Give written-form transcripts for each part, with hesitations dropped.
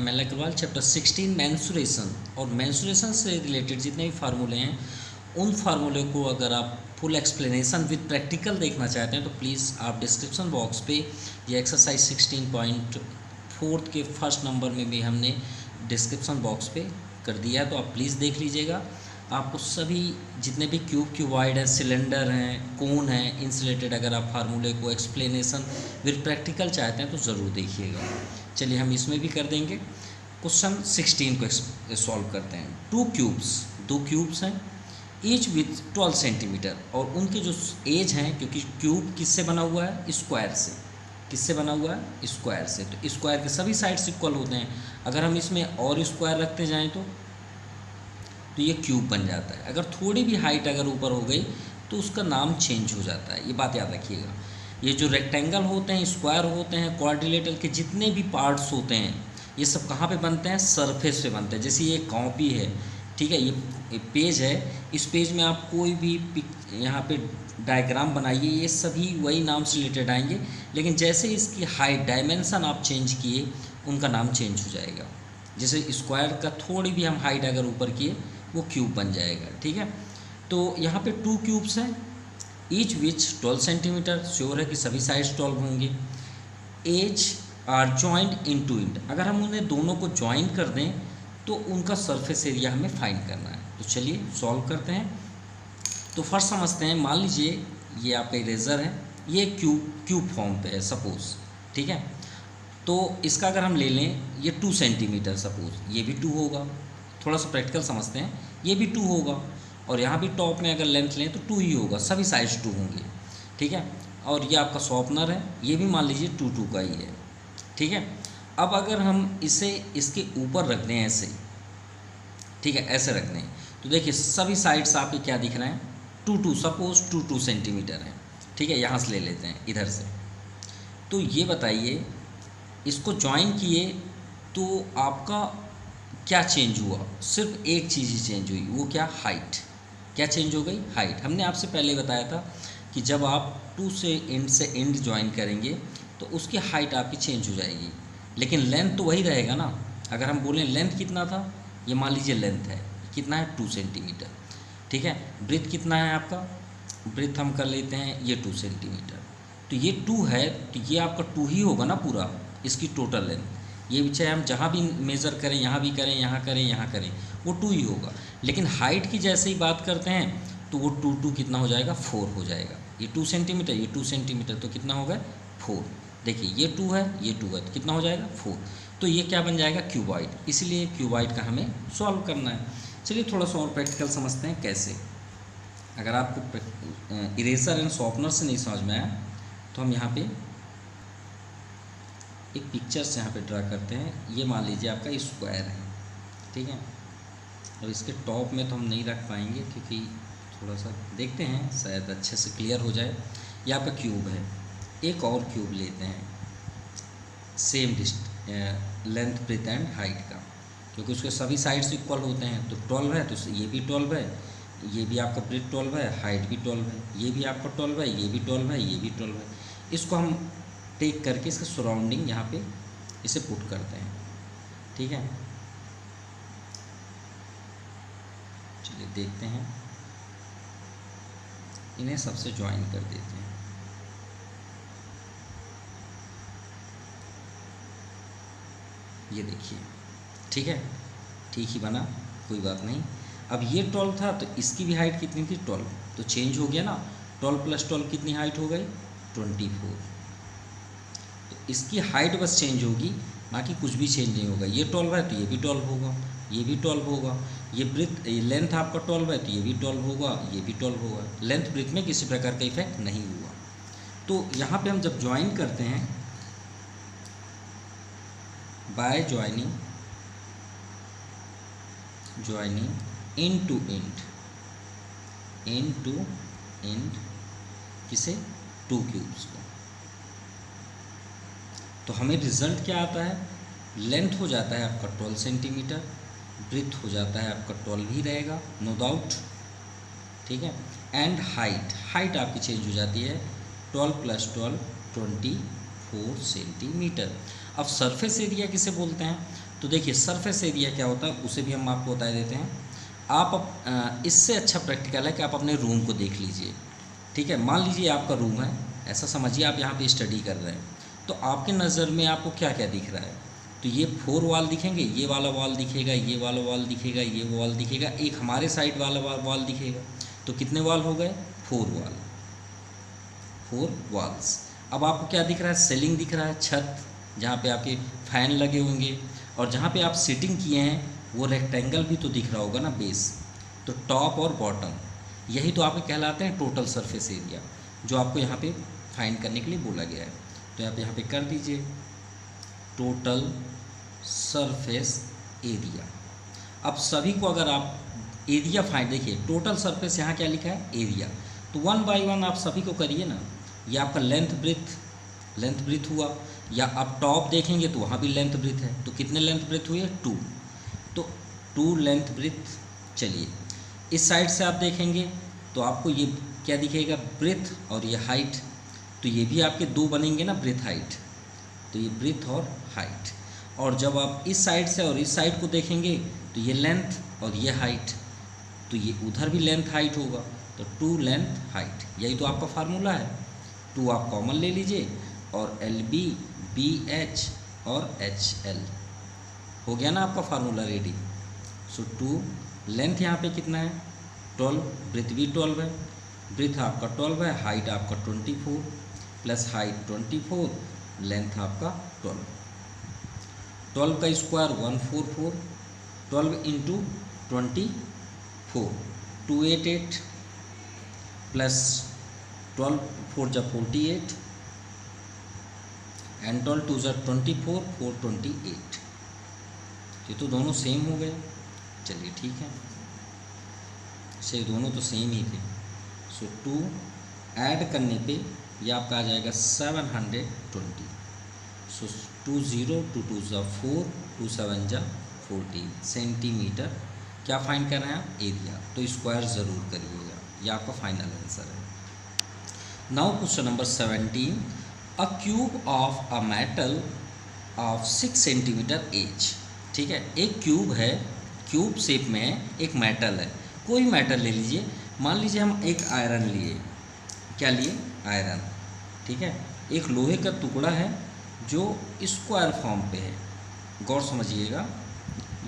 M L. L, चैप्टर 16 mensuration. और mensuration से रिलेटेड जितने भी फार्मूले हैं उन फार्मूले को अगर आप फुल एक्सप्लेनेशन विद प्रैक्टिकल देखना चाहते हैं तो प्लीज़ आप डिस्क्रिप्शन बॉक्स पे ये एक्सरसाइज 16.4 के फर्स्ट नंबर में भी हमने डिस्क्रिप्शन बॉक्स पे कर दिया है, तो आप प्लीज़ देख लीजिएगा। आपको सभी जितने भी क्यूबॉइड हैं, सिलेंडर हैं, कोन हैं, इनसे रिलेटेड अगर आप फार्मूले को एक्सप्लेनेशन विद प्रैक्टिकल चाहते हैं तो ज़रूर देखिएगा। चलिए हम इसमें भी कर देंगे। क्वेश्चन 16 को सॉल्व करते हैं। दो क्यूब्स हैं, ईच विथ 12 सेंटीमीटर, और उनके जो एज हैं, क्योंकि क्यूब किससे बना हुआ है? स्क्वायर से। किससे बना हुआ है? स्क्वायर से। तो स्क्वायर के सभी साइड्स इक्वल होते हैं। अगर हम इसमें और स्क्वायर रखते जाएं तो ये क्यूब बन जाता है। अगर थोड़ी भी हाइट अगर ऊपर हो गई तो उसका नाम चेंज हो जाता है, ये बात याद रखिएगा। ये जो रेक्टेंगल होते हैं, स्क्वायर होते हैं, क्वाड्रिलेटरल के जितने भी पार्ट्स होते हैं ये सब कहाँ पे बनते हैं? सरफेस पे बनते हैं। जैसे ये कॉपी है, ठीक है, ये पेज है, इस पेज में आप कोई भी यहाँ पे डायग्राम बनाइए, ये सभी वही नाम से रिलेटेड आएंगे, लेकिन जैसे इसकी हाइट डायमेंशन आप चेंज किए उनका नाम चेंज हो जाएगा। जैसे स्क्वायर का थोड़ी भी हम हाइट अगर ऊपर किए वो क्यूब बन जाएगा, ठीक है। तो यहाँ पे 2 क्यूब्स हैं, ईच विच 12 सेंटीमीटर, श्योर है कि सभी साइड्स 12 होंगे। Edge are joint in to इंट, अगर हम उन्हें दोनों को ज्वाइन कर दें तो उनका सरफेस एरिया हमें फाइंड करना है। तो चलिए सॉल्व करते हैं। तो फर्स्ट समझते हैं, मान लीजिए ये आपका इरेजर है, ये क्यूब फॉर्म पे है सपोज, ठीक है। तो इसका अगर हम ले लें, ये 2 सेंटीमीटर सपोज, ये भी 2 होगा। थोड़ा सा प्रैक्टिकल समझते हैं, ये भी 2 होगा, और यहाँ भी टॉप में अगर लेंथ लें तो 2 ही होगा, सभी साइड्स 2 होंगे, ठीक है। और ये आपका शॉर्पनर है, ये भी मान लीजिए 2 का ही है, ठीक है। अब अगर हम इसे इसके ऊपर रख दें ऐसे, ठीक है, ऐसे रख दें, तो देखिए सभी साइड्स आपके क्या दिख रहे हैं? 2 सपोज 2 सेंटीमीटर है, ठीक है। यहाँ से ले लेते हैं इधर से। तो ये बताइए, इसको ज्वाइन किए तो आपका क्या चेंज हुआ? सिर्फ एक चीज़ ही चेंज हुई, वो क्या? हाइट। क्या चेंज हो गई? हाइट। हमने आपसे पहले बताया था कि जब आप 2 से एंड ज्वाइन करेंगे तो उसकी हाइट आपकी चेंज हो जाएगी, लेकिन लेंथ तो वही रहेगा ना। अगर हम बोलें लेंथ कितना था, ये मान लीजिए लेंथ है, कितना है? 2 सेंटीमीटर, ठीक है। ब्रेथ कितना है आपका? ब्रेथ हम कर लेते हैं ये 2 सेंटीमीटर। तो ये 2 है, तो ये आपका 2 ही होगा ना पूरा, इसकी टोटल लेंथ। ये चाहे हम जहाँ भी मेज़र करें, यहाँ भी करें, यहाँ करें, यहाँ करें, वो 2 ही होगा। लेकिन हाइट की जैसे ही बात करते हैं तो वो 2 कितना हो जाएगा? 4 हो जाएगा। ये 2 सेंटीमीटर, ये 2 सेंटीमीटर, तो कितना हो गया? 4। देखिए ये 2 है, ये 2 है, तो कितना हो जाएगा? 4। तो ये क्या बन जाएगा? क्यूबॉइड। इसलिए क्यूबॉइड का हमें सॉल्व करना है। चलिए थोड़ा सा और प्रैक्टिकल समझते हैं कैसे। अगर आपको इरेजर एंड शॉर्पनर से नहीं समझ में आया तो हम यहाँ पे एक पिक्चर से यहाँ पे ड्रा करते हैं। ये मान लीजिए आपका स्क्वायर है, ठीक है। और इसके टॉप में तो हम नहीं रख पाएंगे क्योंकि थोड़ा सा देखते हैं शायद अच्छे से क्लियर हो जाए। यहाँ पे क्यूब है, एक और क्यूब लेते हैं same length, breadth and height का, क्योंकि उसके सभी साइड्स इक्वल होते हैं। तो 12 है तो ये भी 12 है, ये भी आपका ब्रेथ 12 है, हाइट भी 12 है, ये भी आपका 12 है, ये भी 12 है, ये भी 12 है। इसको हम टेक करके इसके सराउंडिंग यहाँ पे इसे पुट करते हैं, ठीक है। चलिए देखते हैं, इन्हें सबसे ज्वाइन कर देते हैं। ये देखिए, ठीक है, ठीक ही बना, कोई बात नहीं। अब ये 12 था तो इसकी भी हाइट कितनी थी? 12, तो चेंज हो गया ना। 12 + 12 कितनी हाइट हो गई? 24। तो इसकी हाइट बस चेंज होगी, बाकी कुछ भी चेंज नहीं होगा। ये 12 है तो ये भी 12 होगा, ये भी 12 होगा। ये ब्रेथ, लेंथ आपका 12 है तो ये भी 12 होगा, ये भी 12 होगा। लेंथ ब्रेथ में किसी प्रकार का इफेक्ट नहीं हुआ। तो यहाँ पे हम जब ज्वाइन करते हैं बाय ज्वाइनिंग इनटू एंड किसे? 2 क्यूब्स को। तो हमें रिजल्ट क्या आता है? लेंथ हो जाता है आपका 12 सेंटीमीटर, ब्रेथ हो जाता है आपका 12 ही रहेगा, नो डाउट, ठीक है। एंड हाइट आपकी चेंज हो जाती है 12 + 12 24 सेंटीमीटर। अब सरफेस एरिया किसे बोलते हैं? तो देखिए सरफेस एरिया क्या होता है उसे भी हम आपको बता देते हैं। आप इससे अच्छा प्रैक्टिकल है कि आप अपने रूम को देख लीजिए, ठीक है। मान लीजिए आपका रूम है, ऐसा समझिए आप यहाँ पे स्टडी कर रहे हैं, तो आपके नज़र में आपको क्या क्या दिख रहा है? तो ये 4 वॉल दिखेंगे, ये वाला वॉल दिखेगा, ये वाला वॉल दिखेगा, ये वॉल दिखेगा, एक हमारे साइड वाला वॉल दिखेगा। तो कितने वॉल हो गए? 4 वॉल, 4 वॉल्स। अब आपको क्या दिख रहा है? सीलिंग दिख रहा है, छत जहाँ पे आपके फैन लगे होंगे, और जहाँ पे आप सिटिंग किए हैं वो रेक्टेंगल भी तो दिख रहा होगा ना, बेस। तो टॉप और बॉटम, यही तो आपके कहलाते हैं टोटल सरफेस एरिया, जो आपको यहाँ पे फाइंड करने के लिए बोला गया है। तो आप यहाँ पे कर दीजिए टोटल सरफेस एरिया। अब सभी को अगर आप एरिया फाइंड, देखिए टोटल सरफेस यहाँ क्या लिखा है? एरिया। तो 1 बाय 1 आप सभी को करिए ना। ये आपका लेंथ ब्रिथ हुआ, या आप टॉप देखेंगे तो वहाँ भी लेंथ ब्रिथ है, तो कितने लेंथ ब्रिथ हुए? 2। तो 2 लेंथ ब्रिथ। चलिए इस साइड से आप देखेंगे तो आपको ये क्या दिखेगा? ब्रिथ और ये हाइट। तो ये भी आपके 2 बनेंगे ना, ब्रिथ हाइट। तो ये ब्रिथ और हाइट। और जब आप इस साइड से और इस साइड को देखेंगे तो ये लेंथ और ये हाइट, तो ये उधर भी लेंथ हाइट होगा। तो 2 लेंथ हाइट, यही तो आपका फार्मूला है। 2 आप कॉमन ले लीजिए, और LB BH और HL हो गया ना आपका फार्मूला रेडी। सो 2 लेंथ यहाँ पे कितना है? 12, ब्रिथ भी 12 है, ब्रिथ आपका 12 है, हाइट आपका 24 प्लस हाइट 24, लेंथ आपका 12। 12 का स्क्वायर 144, 12 इंटू 24 288 प्लस 12 4 जा 48 एंड 12 2 जा 24 428। ये तो दोनों सेम हो गए। चलिए ठीक है, से दोनों तो सेम ही थे। सो 2 ऐड करने पे ये आपका आ जाएगा 720। सो 2 0 2 2 जा 4 2 7 जा 14 सेंटीमीटर। क्या फाइंड कर रहे हैं आप? एरिया। तो स्क्वायर ज़रूर करिएगा, ये आपका फाइनल आंसर है। Now question number 17, a cube of a metal of 6 centimetre H. ठीक है, एक क्यूब है, क्यूब शेप में एक मेटल है, कोई मेटल ले लीजिए। मान लीजिए हम एक आयरन लिए, क्या लिए? आयरन। ठीक है, एक लोहे का टुकड़ा है जो स्क्वायर फॉर्म पे है। गौर समझिएगा,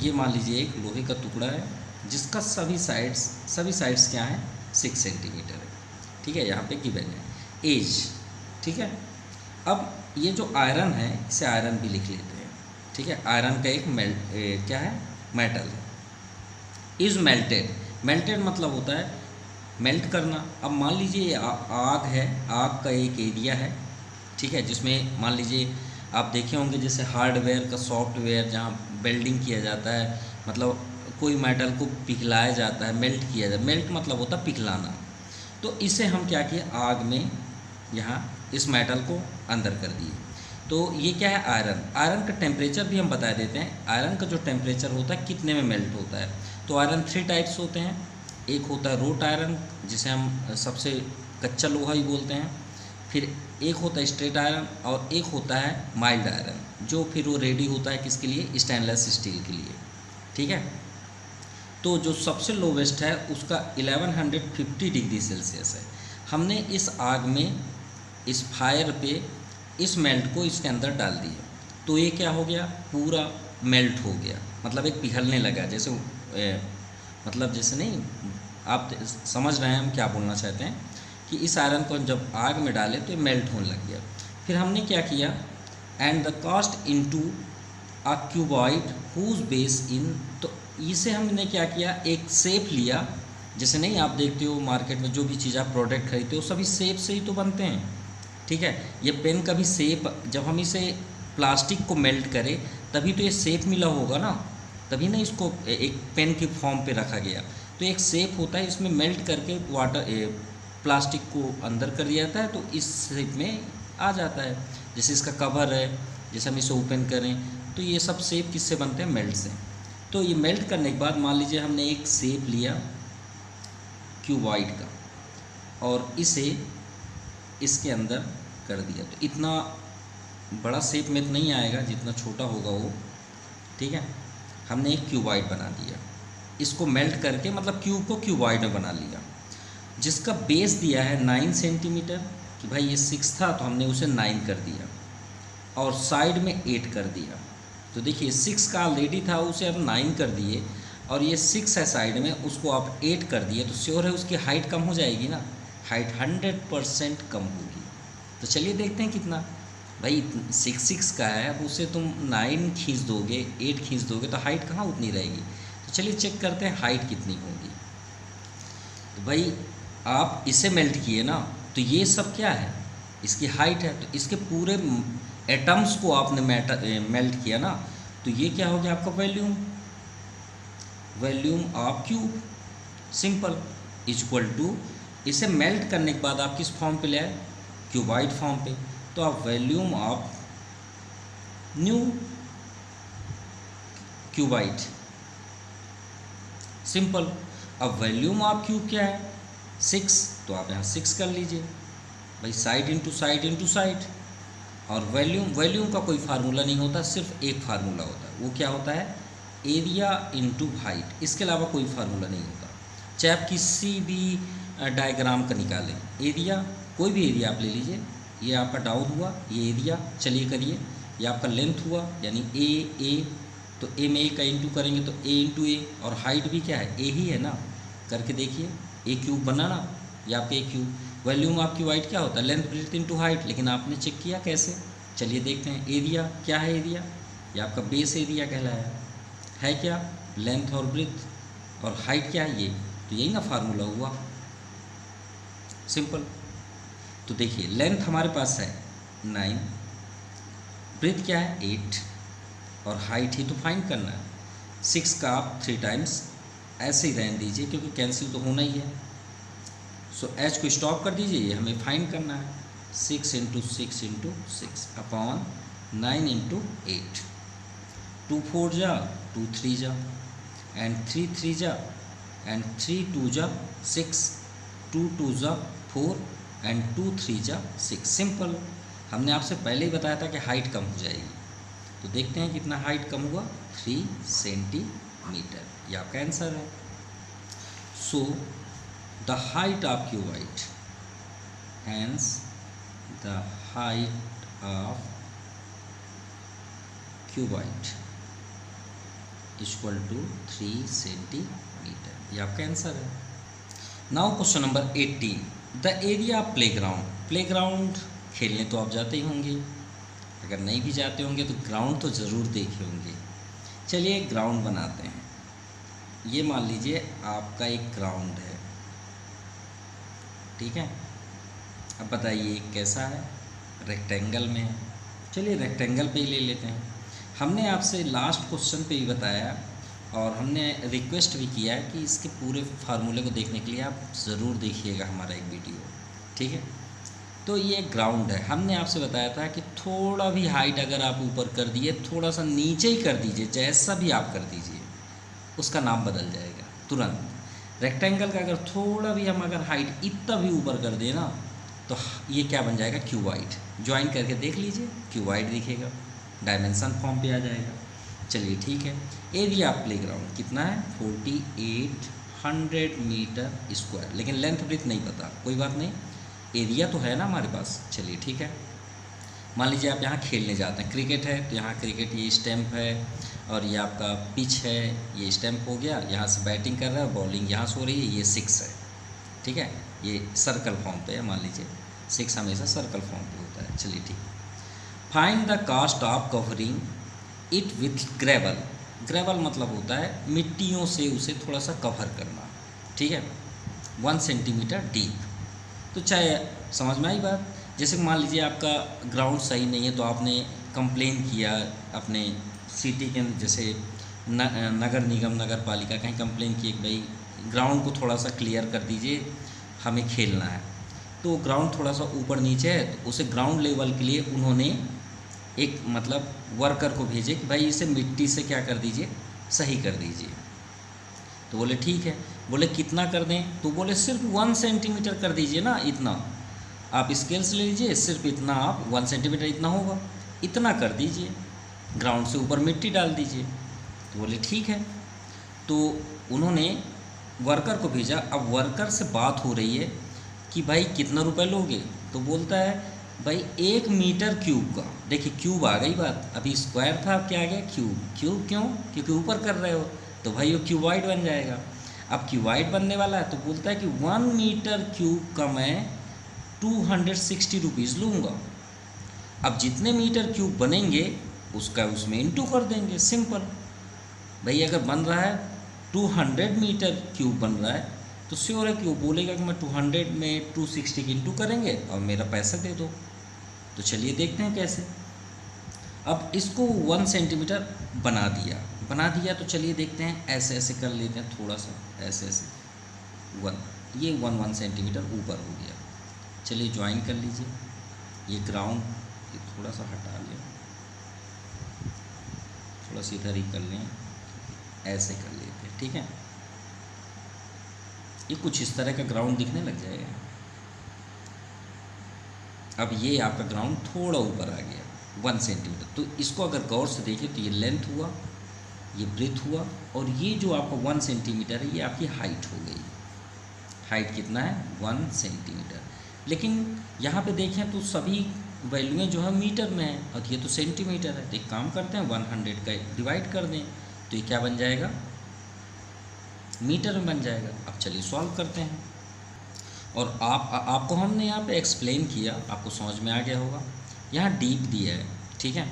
ये मान लीजिए एक लोहे का टुकड़ा है जिसका सभी साइड्स क्या हैं? 6 सेंटीमीटर है। ठीक है, यहाँ पे गिवन है एज। ठीक है, अब ये जो आयरन है इसे आयरन भी लिख लेते हैं। ठीक है, आयरन का एक क्या है? मेटल है। इज़ मेल्टेड मतलब होता है मेल्ट करना। अब मान लीजिए आग है, आग का एक एरिया है, ठीक है, जिसमें मान लीजिए आप देखे होंगे जैसे हार्डवेयर का सॉफ्टवेयर जहाँ वेल्डिंग किया जाता है, मतलब कोई मेटल को पिघलाया जाता है, मेल्ट किया जाता है। मेल्ट मतलब होता है पिघलाना। तो इसे हम क्या किए? आग में यहाँ इस मेटल को अंदर कर दिए। तो ये क्या है? आयरन। आयरन का टेम्परेचर भी हम बता देते हैं। आयरन का जो टेम्परेचर होता है कितने में मेल्ट होता है? तो आयरन 3 टाइप्स होते हैं। एक होता है रोट आयरन, जिसे हम सबसे कच्चा लोहा ही बोलते हैं। फिर एक होता है स्ट्रेट आयरन, और एक होता है माइल्ड आयरन, जो फिर वो रेडी होता है किसके लिए? स्टेनलेस स्टील के लिए। ठीक है, तो जो सबसे लोवेस्ट है उसका 1150 डिग्री सेल्सियस है। हमने इस आग में, इस फायर पे इस मेल्ट को इसके अंदर डाल दिया, तो ये क्या हो गया? पूरा मेल्ट हो गया, मतलब एक पिघलने लगा। जैसे मतलब जैसे नहीं, आप समझ रहे हैं हम क्या बोलना चाहते हैं, कि इस आयरन को जब आग में डाले तो ये मेल्ट होने लग गया। फिर हमने क्या किया? And the cast into a cuboid whose base in. तो इसे हमने क्या किया? एक शेप लिया। जैसे नहीं, आप देखते हो मार्केट में जो भी चीज़ आप प्रोडक्ट खरीदते हो सभी शेप से ही तो बनते हैं। ठीक है, ये पेन का भी शेप, जब हम इसे प्लास्टिक को मेल्ट करें तभी तो ये शेप मिला होगा ना, तभी ना इसको एक पेन के फॉर्म पे रखा गया। तो एक शेप होता है, इसमें मेल्ट करके प्लास्टिक को अंदर कर दिया जाता है, तो इस शेप में आ जाता है। जैसे इसका कवर है, जैसे हम इसे ओपन करें तो ये सब शेप किससे बनते हैं? मेल्ट से। तो ये मेल्ट करने के बाद मान लीजिए हमने एक शेप लिया क्यूबॉइड का, और इसे इसके अंदर कर दिया। तो इतना बड़ा शेप में तो नहीं आएगा, जितना छोटा होगा वो ठीक है, हमने एक क्यूबॉइड बना दिया, इसको मेल्ट करके मतलब क्यूब को क्यूबॉइड में बना लिया, जिसका बेस दिया है 9 सेंटीमीटर कि भाई ये 6 था तो हमने उसे 9 कर दिया और साइड में 8 कर दिया। तो देखिए 6 का ऑलरेडी था उसे हम 9 कर दिए और ये 6 है साइड में, उसको आप 8 कर दिए तो श्योर है उसकी हाइट कम हो जाएगी ना, हाइट 100% कम होगी। तो चलिए देखते हैं कितना, भाई 6 का है, अब उसे तुम 9 खींच दोगे 8 खींच दोगे तो हाइट कहाँ उतनी रहेगी। तो चलिए चेक करते हैं हाइट कितनी होगी। तो भाई आप इसे मेल्ट किए ना, तो ये सब क्या है, इसकी हाइट है, तो इसके पूरे एटम्स को आपने मेल्ट किया ना, तो ये क्या हो गया आपका volume of cube, simple, equal to, इसे मेल्ट करने के बाद आप किस फॉर्म पे ले आए, क्यूबॉइड फॉर्म पे, तो आप volume of new cuboid, simple. अब वॉल्यूम ऑफ क्यूब क्या है 6, तो आप यहाँ 6 कर लीजिए भाई, side into side into side. और वॉल्यूम का कोई फार्मूला नहीं होता, सिर्फ एक फार्मूला होता है, वो क्या होता है, एरिया इंटू हाइट, इसके अलावा कोई फार्मूला नहीं होता। चाहे आप किसी भी डायग्राम का निकालें, एरिया कोई भी एरिया आप ले लीजिए, ये आपका डाउन हुआ, ये एरिया, चलिए करिए, ये आपका लेंथ हुआ यानी ए, तो ए में ए का इंटू करेंगे तो ए इंटू ए, और हाइट भी क्या है, ए ही है ना, करके देखिए, ए क्यूब बना ना, ये आपका ए क्यूब। वॉल्यूम आपकी वाइट क्या होता है, लेंथ ब्रेड्थ इंटू हाइट, लेकिन आपने चेक किया कैसे, चलिए देखते हैं। एरिया क्या है, एरिया ये आपका बेस एरिया कहलाया है क्या, लेंथ और ब्रेड्थ, और हाइट क्या है ये, तो यही ना फार्मूला हुआ, सिंपल। तो देखिए लेंथ हमारे पास है 9, ब्रेड्थ क्या है 8, और हाइट ही तो फाइंड करना है। 6 का आप 3 टाइम्स ऐसे ही रहने दीजिए क्योंकि कैंसिल तो होना ही है। सो एच को स्टॉप कर दीजिए, ये हमें फाइंड करना है, 6 इंटू 6 इंटू 6 अपॉन 9 इंटू 8, 2 4 जा 2 3 जा एंड 3 3 जा एंड 3 2 जा 6, 2 2 जा 4 एंड 2 3 जा 6, सिंपल। हमने आपसे पहले ही बताया था कि हाइट कम हो जाएगी, तो देखते हैं कितना हाइट कम हुआ, 3 सेंटीमीटर, ये आपका आंसर है। So the height of cuboid, hence the height of cuboid equal to 3 centimetre, ये आपका आंसर है। Now question number 18, the area of playground, playground खेलने तो आप जाते ही होंगे, अगर नहीं भी जाते होंगे तो ग्राउंड तो ज़रूर देखे होंगे। चलिए एक ग्राउंड बनाते हैं, ये मान लीजिए आपका एक ग्राउंड है, ठीक है। अब बताइए कैसा है, रेक्टेंगल में है, चलिए रेक्टेंगल पे ही ले लेते हैं। हमने आपसे लास्ट क्वेश्चन पे ही बताया और हमने रिक्वेस्ट भी किया है कि इसके पूरे फार्मूले को देखने के लिए आप ज़रूर देखिएगा हमारा एक वीडियो, ठीक है। तो ये ग्राउंड है, हमने आपसे बताया था कि थोड़ा भी हाइट अगर आप ऊपर कर दिए, थोड़ा सा नीचे ही कर दीजिए, जैसा भी आप कर दीजिए उसका नाम बदल जाएगा तुरंत। रेक्टेंगल का अगर थोड़ा भी हम अगर हाइट इतना भी ऊपर कर दें ना, तो ये क्या बन जाएगा, क्यूबॉइड। ज्वाइन करके देख लीजिए, क्यूबॉइड दिखेगा, डायमेंशन फॉर्म पे आ जाएगा। चलिए ठीक है, एरिया ऑफ प्लेग्राउंड कितना है, 4800 मीटर स्क्वायर, लेकिन लेंथ ब्रेड्थ नहीं पता, कोई बात नहीं, एरिया तो है ना हमारे पास। चलिए ठीक है, मान लीजिए आप यहाँ खेलने जाते हैं, क्रिकेट है तो यहाँ क्रिकेट ये स्टैम्प है और ये आपका पिच है, ये स्टैम्प हो गया, यहाँ से बैटिंग कर रहा है, बॉलिंग यहाँ से हो रही है, ये 6 है, ठीक है, ये सर्कल फॉर्म पे है, मान लीजिए 6 हमेशा सर्कल फॉर्म पे होता है। चलिए ठीक, find the cost of covering it with gravel, gravel मतलब होता है मिट्टियों से उसे थोड़ा सा कवर करना, ठीक है, 1 सेंटीमीटर डीप। तो चाहे समझ में आई बात, जैसे मान लीजिए आपका ग्राउंड सही नहीं है तो आपने कंप्लेन किया अपने सिटी के, जैसे नगर निगम नगर पालिका कहीं कंप्लेन की कि भाई ग्राउंड को थोड़ा सा क्लियर कर दीजिए, हमें खेलना है। तो ग्राउंड थोड़ा सा ऊपर नीचे है, तो उसे ग्राउंड लेवल के लिए उन्होंने एक मतलब वर्कर को भेजे कि भाई इसे मिट्टी से क्या कर दीजिए, सही कर दीजिए। तो बोले ठीक है, बोले कितना कर दें, तो बोले सिर्फ 1 सेंटीमीटर कर दीजिए ना, इतना आप स्केल से ले लीजिए, सिर्फ इतना आप 1 सेंटीमीटर इतना होगा, इतना कर दीजिए, ग्राउंड से ऊपर मिट्टी डाल दीजिए। तो बोले ठीक है। तो उन्होंने वर्कर को भेजा। अब वर्कर से बात हो रही है कि भाई कितना रुपए लोगे, तो बोलता है भाई 1 मीटर क्यूब का। देखिए क्यूब आ गई बात, अभी स्क्वायर था, अब क्या आ गया क्यूब। क्यूब क्यों? क्योंकि ऊपर कर रहे हो, तो भाई वो क्यूबाइड बन जाएगा। अब क्यूबाइड बनने वाला है तो बोलता है कि 1 मीटर क्यूब का मैं 260 रुपीज़ लूँगा। अब जितने मीटर क्यूब बनेंगे उसका उसमें इंटू कर देंगे, सिंपल। भाई अगर बन रहा है 200 मीटर क्यूब बन रहा है तो श्योर है कि वो बोलेगा कि मैं 200 में 260 की इंटू करेंगे और मेरा पैसा दे दो। तो चलिए देखते हैं कैसे। अब इसको 1 सेंटीमीटर बना दिया तो चलिए देखते हैं, ऐसे ऐसे कर लेते हैं, थोड़ा सा ऐसे ऐसे 1 सेंटीमीटर ऊपर हो गया। चलिए ज्वाइन कर लीजिए। ये ग्राउंड ये थोड़ा सा हटा लें, थोड़ा सा इधर ही कर लें, ऐसे कर लेते हैं, ठीक है। ये कुछ इस तरह का ग्राउंड दिखने लग जाएगा। अब ये आपका ग्राउंड थोड़ा ऊपर आ गया 1 सेंटीमीटर। तो इसको अगर गौर से देखें तो ये लेंथ हुआ, ये ब्रेथ हुआ, और ये जो आपका 1 सेंटीमीटर है ये आपकी हाइट हो गई। हाइट कितना है? 1 सेंटीमीटर। लेकिन यहाँ पे देखें तो सभी वैल्यूएँ जो है मीटर में है और ये तो सेंटीमीटर है। तो एक काम करते हैं 100 का डिवाइड कर दें तो ये क्या बन जाएगा? मीटर में बन जाएगा। अब चलिए सॉल्व करते हैं। और आपको हमने यहाँ पे एक्सप्लेन किया, आपको समझ में आ गया होगा। यहाँ डीप दिया है, ठीक है,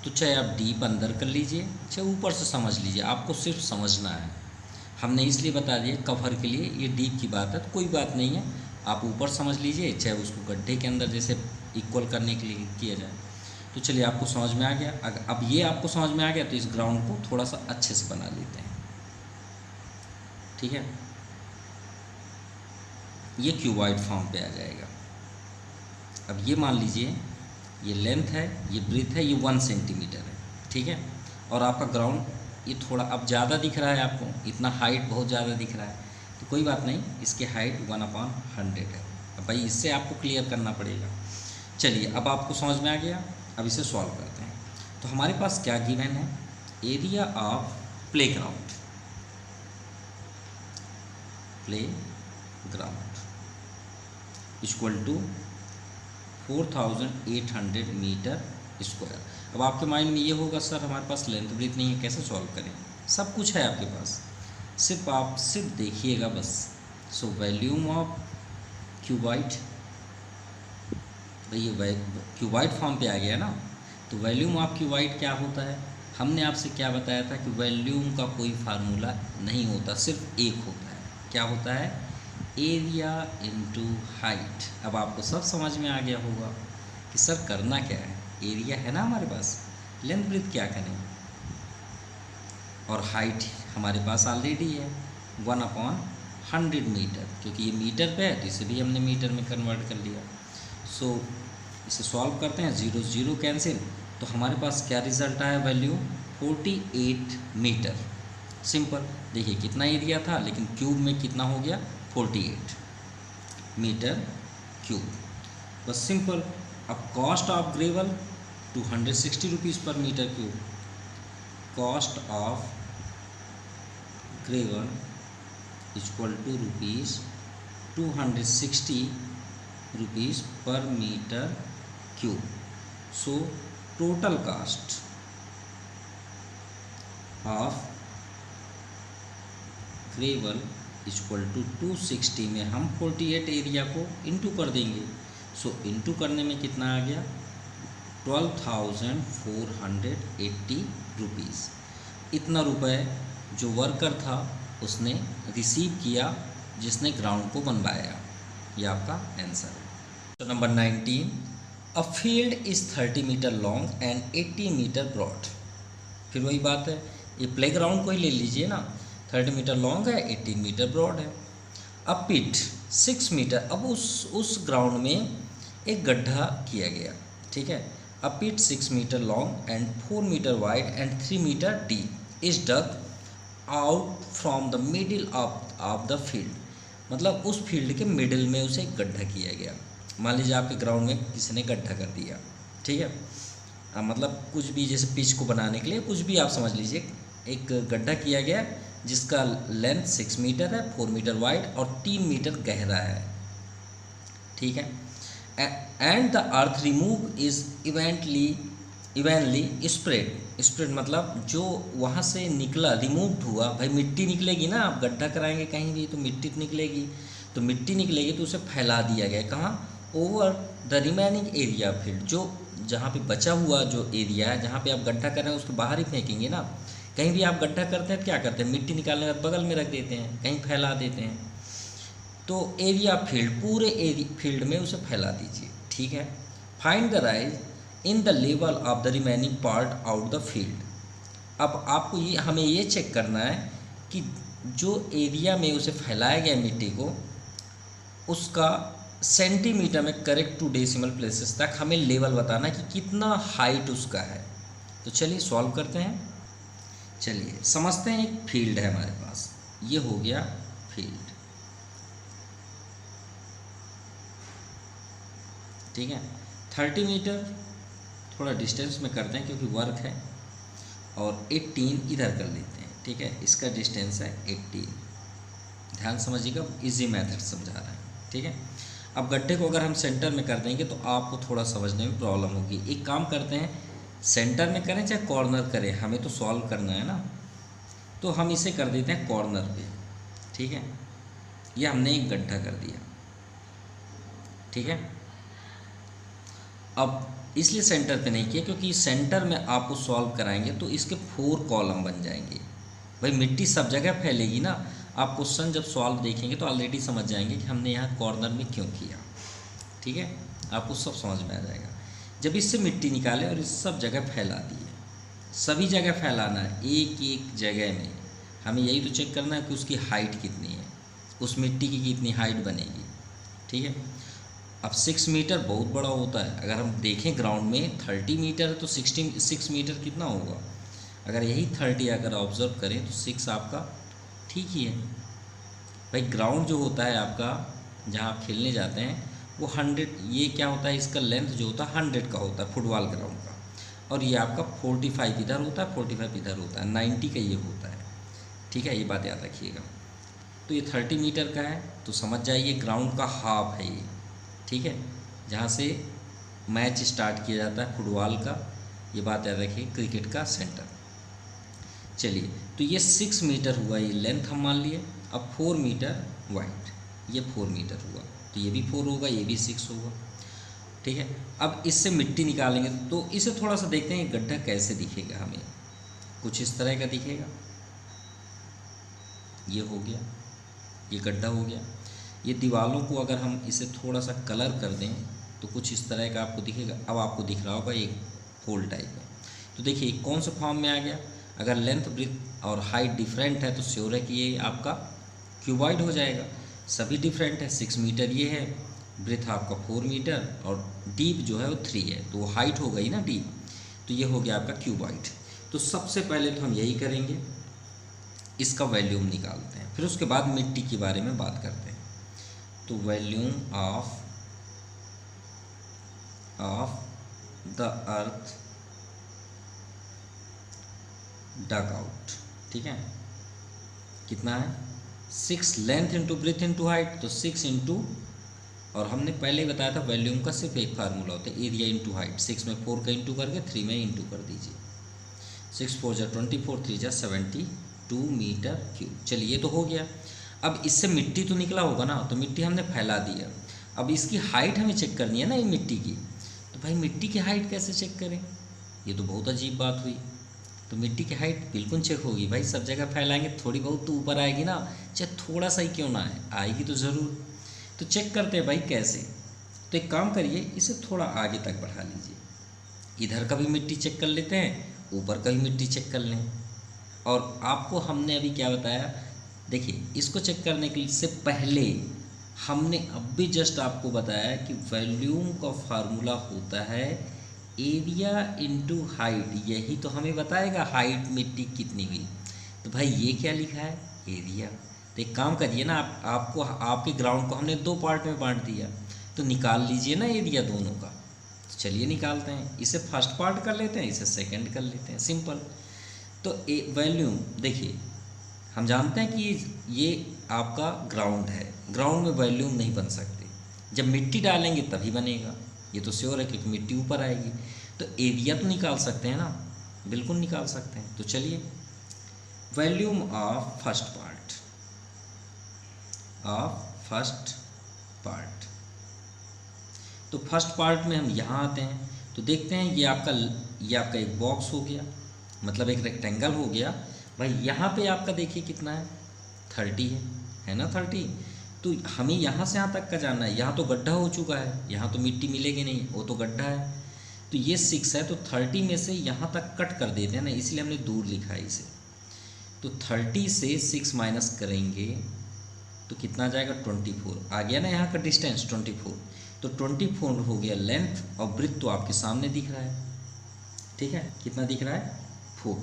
तो चाहे आप डीप अंदर कर लीजिए चाहे ऊपर से समझ लीजिए, आपको सिर्फ समझना है। हमने इसलिए बता दिया कवर के लिए, ये डीप की बात है तो कोई बात नहीं है, आप ऊपर समझ लीजिए चाहे उसको गड्ढे के अंदर जैसे इक्वल करने के लिए किया जाए। तो चलिए आपको समझ में आ गया। अब ये आपको समझ में आ गया तो इस ग्राउंड को थोड़ा सा अच्छे से बना लेते हैं, ठीक है। ये क्यूबॉइड फॉर्म पे आ जाएगा। अब ये मान लीजिए ये लेंथ है, ये ब्रेथ है, ये 1 सेंटीमीटर है, ठीक है। और आपका ग्राउंड ये थोड़ा अब ज़्यादा दिख रहा है आपको, इतना हाइट बहुत ज़्यादा दिख रहा है, तो कोई बात नहीं, इसकी हाइट 1/100 है। अब भाई इससे आपको क्लियर करना पड़ेगा। चलिए अब आपको समझ में आ गया, अब इसे सॉल्व करते हैं। तो हमारे पास क्या गिवन है? Area of playground equal to 4800 metre square. अब आपके माइंड में ये होगा सर हमारे पास लेंथ ब्रेथ नहीं है, कैसे सॉल्व करें? सब कुछ है आपके पास, आप सिर्फ देखिएगा बस। सो वॉल्यूम ऑफ क्यूबाइड, तो ये क्यूबाइड फॉर्म पे आ गया ना, तो वॉल्यूम ऑफ क्यूबाइड क्या होता है? हमने आपसे क्या बताया था कि वॉल्यूम का कोई फार्मूला नहीं होता, सिर्फ एक होता है। क्या होता है? Area into height. अब आपको सब समझ में आ गया होगा कि सर करना क्या है। एरिया है ना हमारे पास, लेंथ ब्रेथ क्या करें, और हाइट हमारे पास ऑलरेडी है 1/100 मीटर, क्योंकि ये मीटर पे है तो इसे भी हमने मीटर में कन्वर्ट कर लिया। सो इसे सॉल्व करते हैं, 0 0 कैंसिल, तो हमारे पास क्या रिजल्ट आया? Value 48 metre. सिंपल। देखिए कितना एरिया था लेकिन क्यूब में कितना हो गया? 48 मीटर क्यूब। बस सिंपल। अब cost of gravel 260 rupees per metre cube. Cost of gravel equal to ₹260 per metre cube. So total cost of gravel equal to 260 में हम 48 एरिया को इंटू कर देंगे। सो इंटू करने में कितना आ गया? 12,480 रुपीज़। इतना रुपए जो वर्कर था उसने रिसीव किया जिसने ग्राउंड को बनवाया। ये आपका आंसर है। तो number 19, a field is 30 metre long and 80 metre broad. फिर वही बात है, ये प्ले ग्राउंड को ही ले लीजिए ना, 30 मीटर लॉन्ग है, 18 मीटर ब्रॉड है। अब पिट 6 मीटर, अब उस ग्राउंड में एक गड्ढा किया गया, ठीक है। अब pit 6 metre long and 4 metre wide and 3 metre deep is dug out from the middle of the field. मतलब उस फील्ड के मिडिल में उसे एक गड्ढा किया गया। मान लीजिए आपके ग्राउंड में किसी ने गड्ढा कर दिया, ठीक है। मतलब कुछ भी, जैसे पिच को बनाने के लिए कुछ भी आप समझ लीजिए, एक गड्ढा किया गया जिसका लेंथ 6 मीटर है, 4 मीटर वाइड और 3 मीटर गहरा है, ठीक है। And the earth remove is evenly spread मतलब जो वहाँ से निकला, रिमूव्ड हुआ, भाई मिट्टी निकलेगी ना, आप गड्ढा कराएंगे कहीं भी तो मिट्टी निकलेगी, तो मिट्टी निकलेगी तो उसे फैला दिया गया कहाँ, over the remaining area field, जो जहाँ पे बचा हुआ जो एरिया है, जहाँ पे आप गड्ढा कर रहे हैं उसको बाहर ही फेंकेंगे ना। कहीं भी आप गड्ढा करते हैं तो क्या करते हैं, मिट्टी निकालने के बाद बगल में रख देते हैं, कहीं फैला देते हैं। तो एरिया फील्ड, पूरे एरिया फील्ड में उसे फैला दीजिए, ठीक है। Find the rise in the level of the remaining part out the field. अब आपको ये हमें ये चेक करना है कि जो एरिया में उसे फैलाया गया मिट्टी को, उसका सेंटीमीटर में करेक्ट टू डेसिमल प्लेसेस तक हमें लेवल बताना है कि कितना हाइट उसका है। तो चलिए सॉल्व करते हैं। चलिए समझते हैं, एक फील्ड है हमारे पास, ये हो गया फील्ड, ठीक है। 30 मीटर थोड़ा डिस्टेंस में करते हैं क्योंकि वर्क है, और 18 इधर कर लेते हैं, ठीक है। इसका डिस्टेंस है 18, ध्यान समझिएगा, इजी मेथड समझा रहा है, ठीक है। अब गड्ढे को अगर हम सेंटर में कर देंगे तो आपको थोड़ा समझने में प्रॉब्लम होगी। एक काम करते हैं, सेंटर में करें चाहे कॉर्नर करें, हमें तो सॉल्व करना है ना, तो हम इसे कर देते हैं कॉर्नर पे, ठीक है। ये हमने एक गड्ढा कर दिया, ठीक है। अब इसलिए सेंटर पे नहीं किया क्योंकि सेंटर में आपको सॉल्व कराएंगे तो इसके 4 कॉलम बन जाएंगे। भाई मिट्टी सब जगह फैलेगी ना, आप क्वेश्चन जब सॉल्व देखेंगे तो ऑलरेडी समझ जाएंगे कि हमने यहाँ कॉर्नर में क्यों किया, ठीक है। आपको सब समझ में आ जाएगा। जब इससे मिट्टी निकाले और इस सब जगह फैला दिए, सभी जगह फैलाना है, एक एक जगह में हमें यही तो चेक करना है कि उसकी हाइट कितनी है, उस मिट्टी की कितनी हाइट बनेगी, ठीक है। अब 6 मीटर बहुत बड़ा होता है, अगर हम देखें ग्राउंड में 30 मीटर है तो 6 मीटर कितना होगा, अगर यही 30 अगर ऑब्जर्व करें तो 6 आपका ठीक ही है। भाई ग्राउंड जो होता है आपका, जहाँ आप खेलने जाते हैं, वो 100, ये क्या होता है, इसका लेंथ जो होता है 100 का होता है फुटबॉल ग्राउंड का, और ये आपका 45 इधर होता है, 45 इधर होता है, 90 का ये होता है, ठीक है। ये बात याद रखिएगा। तो ये 30 मीटर का है तो समझ जाइए ग्राउंड का हाफ है ये, ठीक है, जहाँ से मैच स्टार्ट किया जाता है फुटबॉल का, ये बात याद रखिए, क्रिकेट का सेंटर। चलिए तो ये 6 मीटर हुआ, ये लेंथ हम मान लिए। अब 4 मीटर वाइड, ये 4 मीटर हुआ, तो ये भी 4 होगा, ये भी 6 होगा, ठीक है। अब इससे मिट्टी निकालेंगे तो इसे थोड़ा सा देखते हैं गड्ढा कैसे दिखेगा, हमें कुछ इस तरह का दिखेगा। ये हो गया, ये गड्ढा हो गया। ये दीवालों को अगर हम इसे थोड़ा सा कलर कर दें तो कुछ इस तरह का आपको दिखेगा। अब आपको दिख रहा होगा एक होल टाइप में, तो देखिए कौन सा फॉर्म में आ गया। अगर लेंथ ब्रेथ और हाइट डिफरेंट है तो श्योर है कि ये आपका क्यूबॉइड हो जाएगा। सभी डिफरेंट है, 6 मीटर ये है, ब्रेथ आपका 4 मीटर और डीप जो है वो 3 है, तो वो हाइट हो गई ना डीप, तो ये हो गया आपका क्यूबॉइड। तो सबसे पहले तो हम यही करेंगे, इसका वॉल्यूम निकालते हैं, फिर उसके बाद मिट्टी के बारे में बात करते हैं। तो volume of the earth dug out, ठीक है, कितना है 6 length into breadth into height, तो 6 इंटू, और हमने पहले ही बताया था वॉल्यूम का सिर्फ एक फार्मूला होता है, एरिया इंटू हाइट। 6 में 4 का इंटू करके 3 में इंटू कर दीजिए, 6 4 जा 24, 3 जा 72 मीटर क्यूब। चलिए ये तो हो गया। अब इससे मिट्टी तो निकला होगा ना, तो मिट्टी हमने फैला दिया। अब इसकी हाइट हमें चेक करनी है ना, ये मिट्टी की, तो भाई मिट्टी की हाइट कैसे चेक करें, ये तो बहुत अजीब बात हुई। तो मिट्टी की हाइट बिल्कुल चेक होगी, भाई सब जगह फैलाएंगे थोड़ी बहुत तो ऊपर आएगी ना, चाहे थोड़ा सा ही क्यों ना आएगी तो ज़रूर। तो चेक करते हैं भाई कैसे। तो एक काम करिए, इसे थोड़ा आगे तक बढ़ा लीजिए, इधर का भी मिट्टी चेक कर लेते हैं, ऊपर का भी मिट्टी चेक कर लें। और आपको हमने अभी क्या बताया, देखिए इसको चेक करने के से पहले हमने अब भी जस्ट आपको बताया कि वॉल्यूम का फार्मूला होता है एरिया इंटू हाइट, यही तो हमें बताएगा हाइट मिट्टी कितनी हुई। तो भाई ये क्या लिखा है, एरिया। तो एक काम करिए ना, आपको आपके ग्राउंड को हमने 2 पार्ट में बांट दिया, तो निकाल लीजिए ना एरिया दोनों का। तो चलिए निकालते हैं, इसे फर्स्ट पार्ट कर लेते हैं, इसे सेकंड कर लेते हैं, सिंपल। तो वॉल्यूम देखिए, हम जानते हैं कि ये आपका ग्राउंड है, ग्राउंड में वॉल्यूम नहीं बन सकती, जब मिट्टी डालेंगे तभी बनेगा, ये तो श्योर है क्योंकि मिट्टी ऊपर आएगी। तो एरिया तो निकाल सकते हैं ना, बिल्कुल निकाल सकते हैं। तो चलिए, वॉल्यूम ऑफ फर्स्ट पार्ट, तो फर्स्ट पार्ट में हम यहाँ आते हैं तो देखते हैं ये आपका एक बॉक्स हो गया, मतलब एक रेक्टेंगल हो गया भाई। यहाँ पे आपका देखिए कितना है, 30 है ना 30। तो हमें यहाँ से यहाँ तक का जानना है, यहाँ तो गड्ढा हो चुका है, यहाँ तो मिट्टी मिलेगी नहीं, वो तो गड्ढा है। तो ये 6 है, तो 30 में से यहाँ तक कट कर देते हैं ना, इसलिए हमने दूर लिखा है इसे। तो 30 से 6 माइनस करेंगे तो कितना जाएगा, 24 आ गया ना यहाँ का डिस्टेंस 24। तो 24 हो गया लेंथ, और ब्रेथ तो आपके सामने दिख रहा है, ठीक है, कितना दिख रहा है, 4।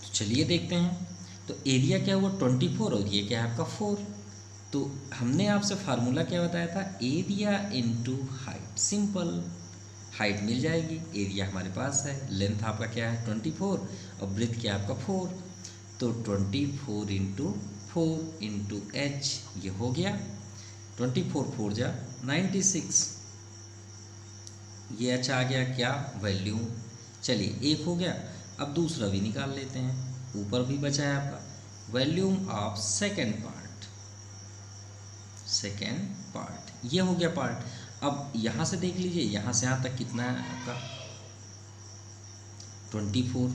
तो चलिए देखते हैं, तो एरिया क्या हुआ 24 और ये क्या है आपका 4। तो हमने आपसे फार्मूला क्या बताया था, area into height, simple, height मिल जाएगी, एरिया हमारे पास है, लेंथ आपका क्या है 24 और ब्रेथ क्या है आपका 4। तो 24 इंटू 4 इंटू एच, ये हो गया 24 4 जा 96, ये अच्छा आ गया क्या, वॉल्यूम। चलिए एक हो गया, अब दूसरा भी निकाल लेते हैं, ऊपर भी बचा है आपका वॉल्यूम ऑफ सेकेंड पार्ट, ये हो गया पार्ट। अब यहाँ से देख लीजिए, यहाँ से यहाँ तक कितना है आपका 24,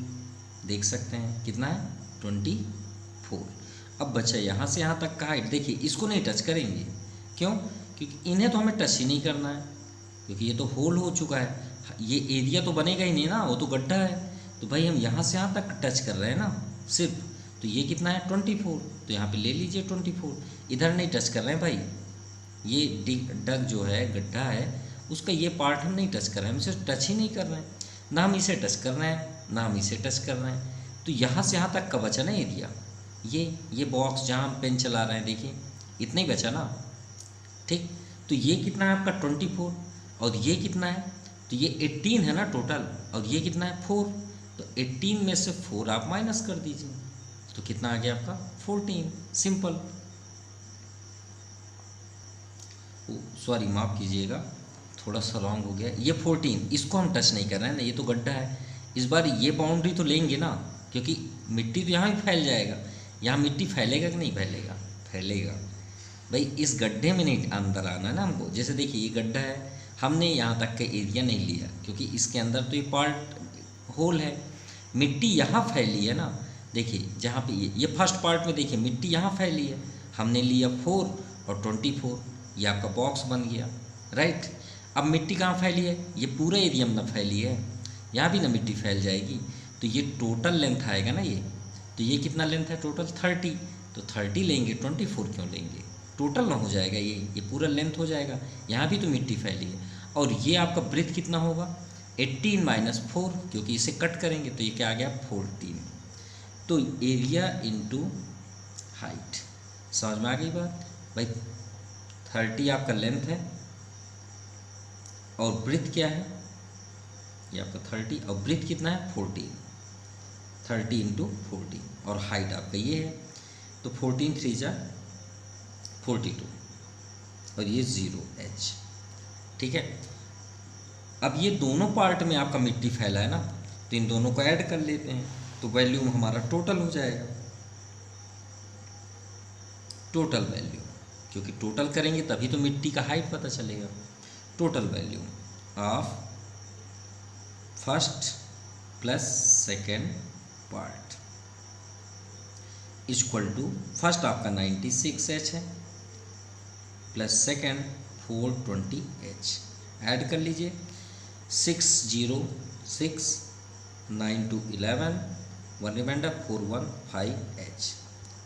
देख सकते हैं कितना है 24। अब बचा यहाँ से यहाँ तक का हाइट, देखिए इसको नहीं टच करेंगे, क्यों, क्योंकि इन्हें तो हमें टच ही नहीं करना है, क्योंकि ये तो होल हो चुका है, ये एरिया तो बनेगा ही नहीं ना, वो तो गड्ढा है। तो भाई हम यहाँ से यहाँ तक टच कर रहे हैं ना सिर्फ, तो ये कितना है 24, तो यहाँ पे ले लीजिए 24, इधर नहीं टच कर रहे हैं भाई, ये डग जो है गड्ढा है उसका ये पार्ट हम नहीं टच कर रहे हैं, हम इसे टच ही नहीं कर रहे हैं, ना हम इसे टच कर रहे हैं ना हम इसे टच कर रहे हैं। तो यहाँ से यहाँ तक का बचा ना एरिया, ये बॉक्स जहाँ हम पेन चला रहे हैं देखिए इतना ही बचा ना, ठीक। तो ये कितना है आपका 24 और ये कितना है, तो ये 18 है ना टोटल, और ये कितना है 4। तो 18 में से 4 आप माइनस कर दीजिए, तो कितना आ गया आपका 14, सिंपल। सॉरी माफ़ कीजिएगा, थोड़ा सा रॉन्ग हो गया, ये 14, इसको हम टच नहीं कर रहे हैं ना, ये तो गड्ढा है। इस बार ये बाउंड्री तो लेंगे ना, क्योंकि मिट्टी तो यहाँ भी फैल जाएगा, यहाँ मिट्टी फैलेगा कि नहीं फैलेगा, फैलेगा भाई, इस गड्ढे में नहीं अंदर आना है ना हमको। जैसे देखिए ये गड्ढा है, हमने यहाँ तक का एरिया नहीं लिया क्योंकि इसके अंदर तो ये पार्ट होल है, मिट्टी यहाँ फैली है ना, देखिए जहाँ पे ये फर्स्ट पार्ट में देखिए मिट्टी यहाँ फैली है, हमने लिया 4 और 24, ये आपका बॉक्स बन गया, राइट। अब मिट्टी कहाँ फैली है, ये पूरा एरिया में ना फैली है, यहाँ भी ना मिट्टी फैल जाएगी, तो ये टोटल लेंथ आएगा ना ये, तो ये कितना लेंथ है टोटल 30, तो 30 लेंगे 24 क्यों लेंगे, टोटल ना हो जाएगा ये पूरा लेंथ हो जाएगा, यहाँ भी तो मिट्टी फैली है। और ये आपका ब्रेथ कितना होगा 18 माइनस 4, क्योंकि इसे कट करेंगे तो ये क्या आ गया 14। तो एरिया इनटू हाइट, समझ में आ गई बात भाई। 30 आपका लेंथ है और ब्रेथ क्या है, ये आपका 30 और ब्रेथ कितना है 14, 30 इंटू 14 और हाइट आपका ये है, तो 14 3 जा 42 और ये 0h, ठीक है। अब ये दोनों पार्ट में आपका मिट्टी फैला है ना, तो इन दोनों को ऐड कर लेते हैं, तो वॉल्यूम हमारा टोटल हो जाएगा, टोटल वॉल्यूम, क्योंकि टोटल करेंगे तभी तो मिट्टी का हाइट पता चलेगा। Total volume of first plus second part equal to, first आपका 96h है प्लस सेकेंड 420h, ऐड कर लीजिए 6 0 6 9 2 11 1 रिमाइंडर 415h,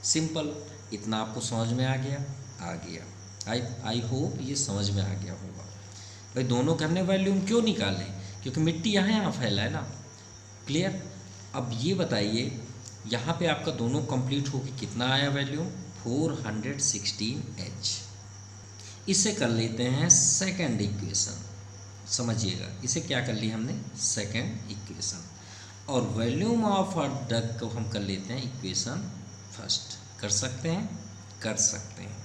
सिंपल। इतना आपको समझ में आ गया। आई होप ये समझ में आ गया होगा भाई। दोनों के हमने वॉल्यूम क्यों निकाले, क्योंकि मिट्टी यहाँ फैला है ना, क्लियर। अब ये बताइए यहाँ पे आपका दोनों कंप्लीट होके कितना आया वॉल्यूम 416h। इसे कर लेते हैं सेकंड इक्वेशन, समझिएगा इसे क्या कर लिया हमने सेकंड इक्वेशन। और वॉल्यूम ऑफ अर्थ डग को हम कर लेते हैं इक्वेशन फर्स्ट। कर सकते हैं, कर सकते हैं,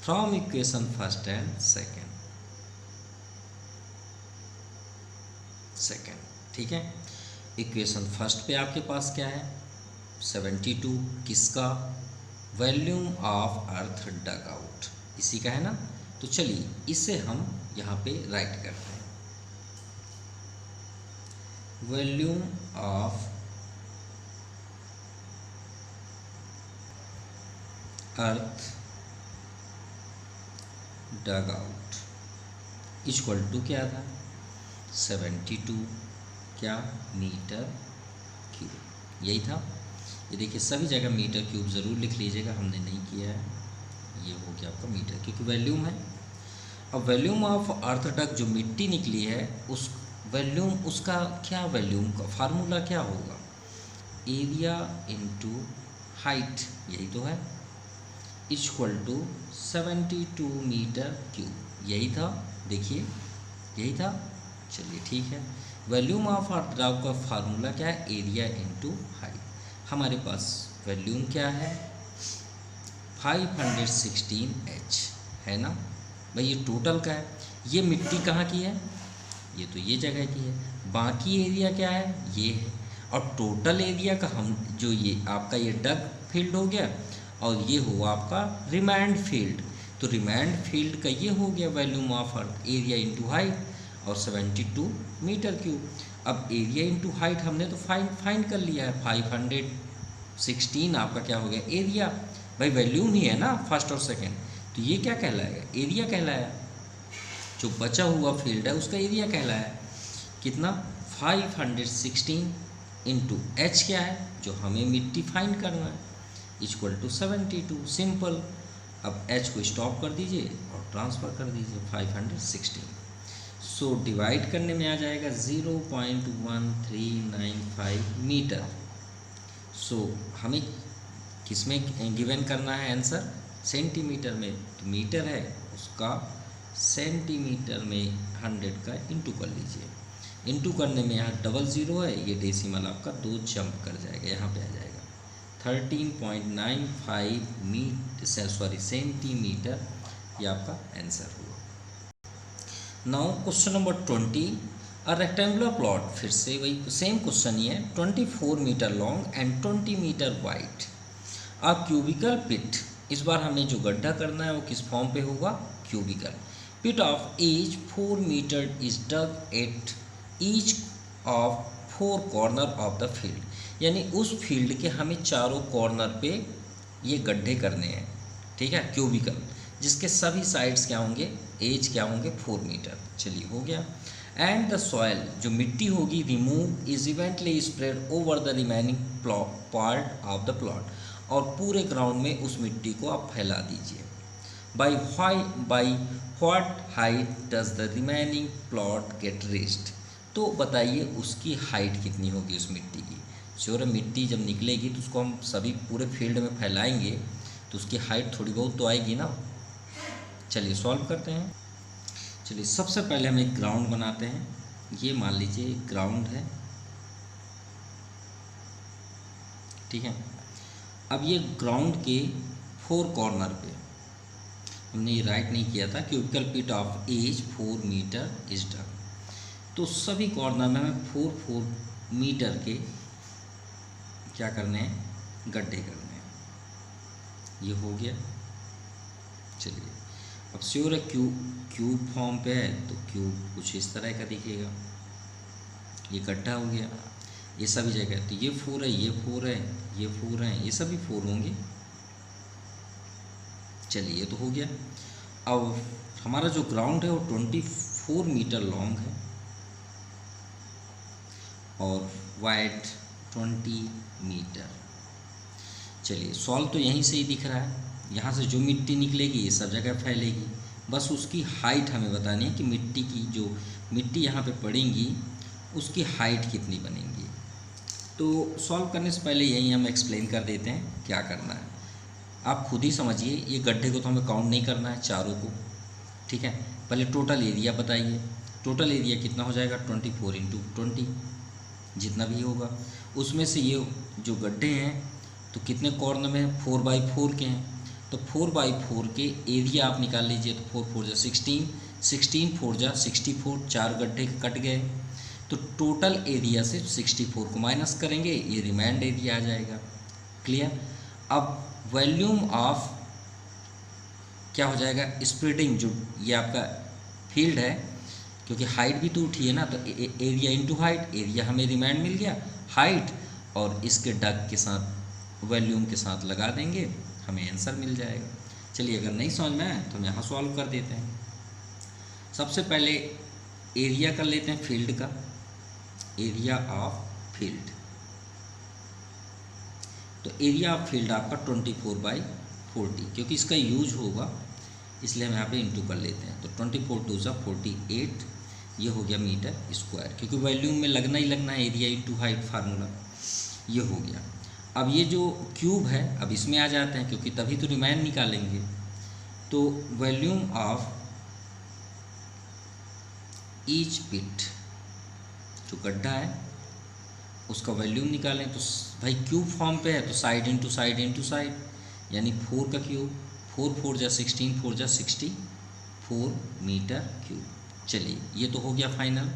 from equation first and second. ठीक है, इक्वेशन फर्स्ट पे आपके पास क्या है 72, किसका, volume of earth dug out, इसी का है ना। तो चलिए इसे हम यहाँ पे राइट करते हैं, volume of earth dug out equal to क्या था 72 क्या मीटर क्यूब, यही था। ये देखिए सभी जगह मीटर क्यूब ज़रूर लिख लीजिएगा, हमने नहीं किया है। ये हो गया आपका मीटर, क्योंकि वॉल्यूम है। अब वॉल्यूम ऑफ अर्थ डग जो मिट्टी निकली है उस वॉल्यूम, उसका क्या वॉल्यूम का फार्मूला क्या होगा, एरिया इनटू हाइट, यही तो है, इक्वल टू 72 मीटर क्यूब, यही था। देखिए यही था। चलिए ठीक है, वॉल्यूम ऑफ अर्थ डग का फार्मूला क्या है, एरिया इनटू हाइट। हमारे पास वॉल्यूम क्या है 516H है ना भाई, ये टोटल का है। ये मिट्टी कहाँ की है, ये तो ये जगह की है। बाकी एरिया क्या है, ये है। और टोटल एरिया का हम जो ये आपका ये डग फील्ड हो गया और ये हुआ आपका रिमांड फील्ड, तो रिमांड फील्ड का ये हो गया volume of earth, area into height और 72 मीटर क्यूब। अब एरिया इनटू हाइट हमने तो फाइंड कर लिया है, 516 आपका क्या हो गया एरिया, भाई वॉल्यूम ही है ना फर्स्ट और सेकंड, तो ये क्या कहलाएगा, एरिया कहलाया। जो बचा हुआ फील्ड है उसका एरिया कहलाया। कितना 516 इंटू एच क्या है जो हमें मिट्टी फाइंड करना है, इक्वल टू 72, सिंपल। अब एच को स्टॉप कर दीजिए और ट्रांसफ़र कर दीजिए 516। सो डिवाइड करने में आ जाएगा 0.1395 मीटर। सो हमें किसमें गिवन करना है आंसर, सेंटीमीटर में, तो मीटर है उसका सेंटीमीटर में 100 का इंटू कर लीजिए। इंटू करने में यहाँ 00 है, ये डेसिमल आपका 2 जंप कर जाएगा, यहाँ पे आ जाएगा 13.95 सेंटीमीटर, ये आपका आंसर हुआ। Now question number 20, a rectangular plot, फिर से वही सेम क्वेश्चन ही है, 24 metre long and 20 metre wide, a cubical pit. इस बार हमें जो गड्ढा करना है वो किस फॉर्म पे होगा, cubical pit of each 4 metre is dug at each of 4 corner of the field, यानी उस फील्ड के हमें चारों कॉर्नर पे ये गड्ढे करने हैं, ठीक है, क्यूबिकल, जिसके सभी साइड्स क्या होंगे, एज क्या होंगे 4 मीटर। चलिए हो गया। एंड द सॉयल, जो मिट्टी होगी, remove is इवेंटली spread over the remaining part of the plot, और पूरे ग्राउंड में उस मिट्टी को आप फैला दीजिए। By what height does the remaining plot get reached, तो बताइए उसकी हाइट कितनी होगी उस मिट्टी की। श्योर मिट्टी जब निकलेगी तो उसको हम सभी पूरे फील्ड में फैलाएंगे तो उसकी हाइट थोड़ी बहुत तो आएगी ना। चलिए सॉल्व करते हैं। चलिए सबसे पहले हम एक ग्राउंड बनाते हैं, ये मान लीजिए ग्राउंड है, ठीक है। अब ये ग्राउंड के 4 कॉर्नर पे हमने ये राइट नहीं किया था, cubical pit of edge 4 metre is dug, तो सभी कॉर्नर में हमें 4 मीटर के क्या करने हैं, गड्ढे करने हैं। ये हो गया। चलिए अब श्योर है क्यूब फॉर्म पे है तो क्यूब कुछ इस तरह का दिखेगा, ये गड्ढा हो गया, ये सभी जगह, तो ये 4 है, ये 4 है, ये 4 हैं, ये सभी 4 होंगे। चलिए ये तो हो गया। अब हमारा जो ग्राउंड है वो 24 मीटर लॉन्ग है और वाइड 20 मीटर। चलिए सॉल्व तो यहीं से ही दिख रहा है, यहाँ से जो मिट्टी निकलेगी ये सब जगह फैलेगी, बस उसकी हाइट हमें बतानी है कि मिट्टी की जो मिट्टी यहाँ पे पड़ेंगी उसकी हाइट कितनी बनेगी। तो सॉल्व करने से पहले यहीं हम एक्सप्लेन कर देते हैं क्या करना है, आप खुद ही समझिए। ये गड्ढे को तो हमें काउंट नहीं करना है चारों को, ठीक है। पहले टोटल एरिया बताइए, टोटल एरिया कितना हो जाएगा 24 × 20 जितना भी होगा उसमें से ये जो गड्ढे हैं तो कितने कॉर्नर में 4x4 के हैं, तो 4x4 के एरिया आप निकाल लीजिए। तो 4 4 जा 16, 16 4 जा 64, 4 गड्ढे कट गए। तो टोटल एरिया से 64 को माइनस करेंगे, ये रिमाइंड एरिया आ जाएगा। क्लियर। अब वॉल्यूम ऑफ क्या हो जाएगा, स्प्रेडिंग, जो ये आपका फील्ड है, क्योंकि हाइट भी तो उठी है ना, तो एरिया इंटू हाइट, एरिया हमें रिमाइंड मिल गया हाइट, और इसके डग के साथ वॉल्यूम के साथ लगा देंगे, हमें आंसर मिल जाएगा। चलिए अगर नहीं समझ में आए तो हम यहाँ सॉल्व कर देते हैं। सबसे पहले एरिया कर लेते हैं फील्ड का, एरिया ऑफ फील्ड। तो एरिया ऑफ फील्ड आपका 24/40, क्योंकि इसका यूज होगा इसलिए हम यहाँ पे इंटू कर लेते हैं। तो 24 2 जा 48, ये हो गया मीटर स्क्वायर, क्योंकि वॉल्यूम में लगना ही लगना है, एरिया इंटू हाइट फार्मूला, ये हो गया। अब ये जो क्यूब है अब इसमें आ जाते हैं, क्योंकि तभी तो रिमाइंड निकालेंगे। तो वॉल्यूम ऑफ ईच पिट, जो गड्ढा है उसका वॉल्यूम निकालें। तो भाई क्यूब फॉर्म पे है तो side into side into side, यानी 4 का क्यूब, 4 4 जा 16, 4 जा 64 मीटर क्यूब। चलिए ये तो हो गया फाइनल।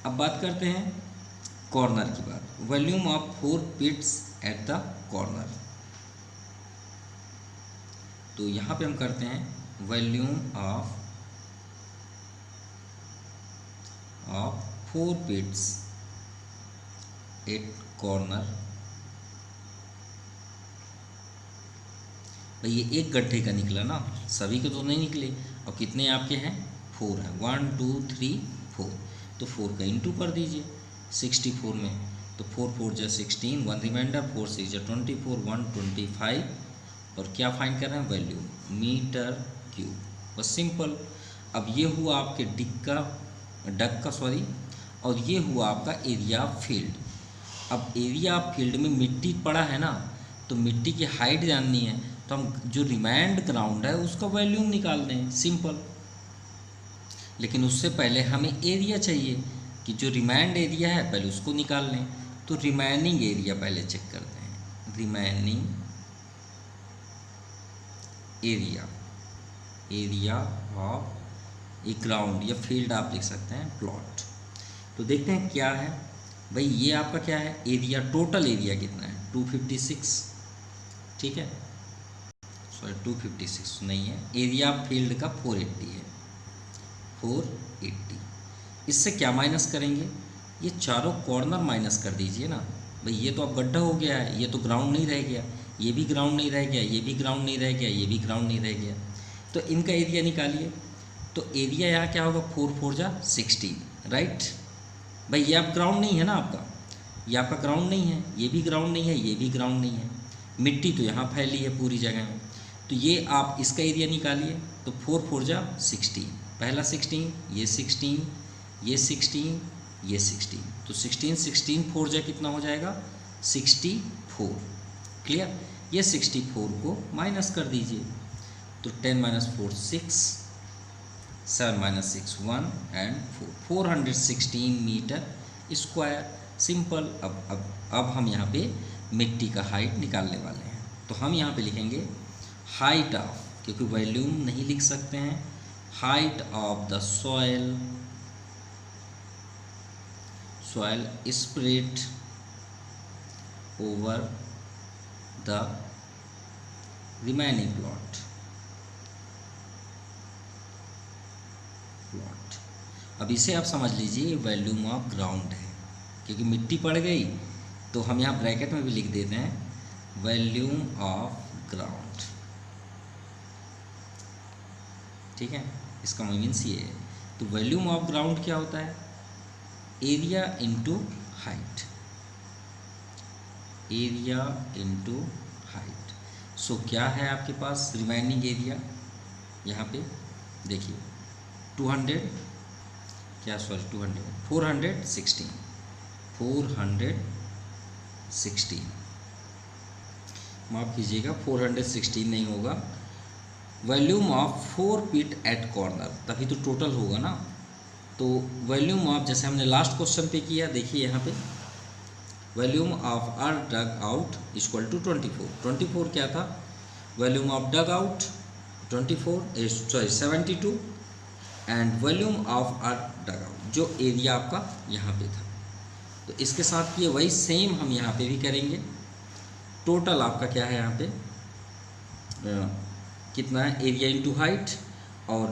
अब बात करते हैं कॉर्नर की बात, volume of 4 pits at the corner. तो यहाँ पे हम करते हैं volume of 4 pits at corner. भाई ये एक गड्ढे का निकला ना, सभी के तो नहीं निकले। और कितने आपके हैं, 4 हैं, 1 2 3 4। तो 4 का इंटू कर दीजिए 64 में। तो 4 4 जा 16, 1 रिमाइंडर, 4 6 जा 24, 125। और क्या फाइंड कर रहे हैं, वैल्यू मीटर क्यूब, बस सिंपल। अब ये हुआ आपके डग का सॉरी, और ये हुआ आपका एरिया ऑफ फील्ड। अब एरिया ऑफ फील्ड में मिट्टी पड़ा है ना, तो मिट्टी की हाइट जाननी है, तो हम जो रिमाइंड ग्राउंड है उसका वॉल्यूम निकाल दें, सिंपल। लेकिन उससे पहले हमें एरिया चाहिए, कि जो रिमाइंड एरिया है पहले उसको निकाल लें। तो रिमाइनिंग एरिया पहले चेक करते हैं, remaining area of A ground या फील्ड आप लिख सकते हैं, प्लॉट। तो देखते हैं क्या है भाई, ये आपका क्या है एरिया, टोटल एरिया कितना है 256, ठीक है, सॉरी 256 नहीं है, एरिया फील्ड का 480 है, 480। इससे क्या माइनस करेंगे, ये चारों कॉर्नर माइनस कर दीजिए ना भाई। ये तो अब गड्ढा हो गया है, ये तो ग्राउंड नहीं रह गया, ये भी ग्राउंड नहीं रह गया, ये भी ग्राउंड नहीं रह गया, ये भी ग्राउंड नहीं रह गया। तो इनका एरिया निकालिए। तो एरिया यहाँ क्या होगा, 4 4 जा 16, राइट। भाई ये अब ग्राउंड नहीं है ना आपका, ये आपका ग्राउंड नहीं है, ये भी ग्राउंड नहीं है, ये भी ग्राउंड नहीं है, मिट्टी तो यहाँ फैली है पूरी जगह में। तो ये आप इसका एरिया निकालिए। तो 4 4 जा 16, पहला 16, ये 16, ये 16, ये 16। तो 16 16 4 जा कितना हो जाएगा 64, क्लियर। ये 64 को माइनस कर दीजिए। तो 10 - 4 6, 7 - 6 1 एंड 4, 416 मीटर स्क्वायर, सिंपल। अब हम यहाँ पे मिट्टी का हाइट निकालने वाले हैं। तो हम यहाँ पे लिखेंगे हाइट ऑफ, क्योंकि वॉल्यूम नहीं लिख सकते हैं, height of the soil spread over the remaining plot. अब इसे आप समझ लीजिए वॉल्यूम ऑफ ग्राउंड है, क्योंकि मिट्टी पड़ गई तो हम यहाँ ब्रैकेट में भी लिख देते हैं वॉल्यूम ऑफ ग्राउंड, ठीक है। इसका मीन्स ये है। तो वॉल्यूम ऑफ ग्राउंड क्या होता है, area into height, area into height. So क्या है आपके पास रिमाइनिंग एरिया, यहाँ पे देखिए 200 क्या, सॉरी 200, 416, 416, माफ़ कीजिएगा 416 नहीं होगा। Volume of 4 pit at corner, तभी तो टोटल होगा ना। तो वॉल्यूम ऑफ, जैसे हमने लास्ट क्वेश्चन पे किया, देखिए यहाँ पे volume of earth dug out equal to 24 क्या था, volume of dug out 72 and volume of earth dug out जो एरिया आपका यहाँ पे था। तो इसके साथ ये वही सेम हम यहाँ पे भी करेंगे। टोटल आपका क्या है यहाँ पे कितना है, एरिया इंटू हाइट और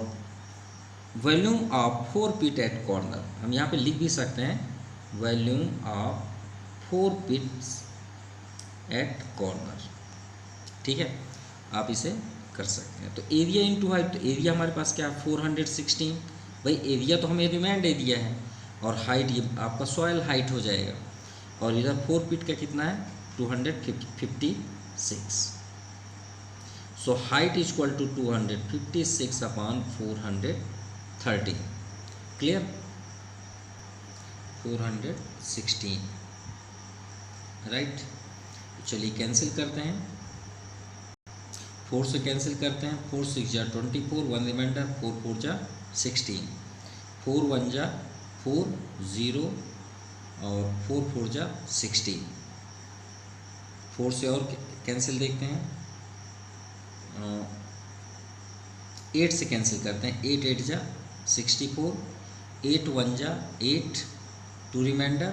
volume of 4 pit at corner. हम यहाँ पे लिख भी सकते हैं volume of 4 pits at corner, ठीक है, आप इसे कर सकते हैं। तो एरिया इंटू हाइट, एरिया हमारे पास क्या है 416, भाई एरिया तो हमें रिमाइंड एरिया है और हाइट ये आपका सॉयल हाइट हो जाएगा, और इधर 4 पिट का कितना है 256। So height is equal to 256 upon 430, clear, 416, right. चलिए कैंसिल करते हैं, 4 से कैंसिल करते हैं, 4 6 जा 24, 1 रिमाइंडर, 4 4 जा 16, 4 1 जा 4 0 और 4 4 जा 16। 4 से और कैंसिल देखते हैं, 8 से कैंसिल करते हैं, 8 8 जा 64, 8 1 जा 8, 2 रिमाइंडर,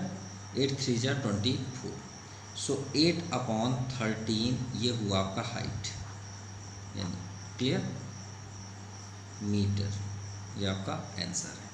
8 3 जा 24। सो 8 अपॉन 13 ये हुआ आपका हाइट, यानी क्लियर मीटर, ये आपका आंसर है।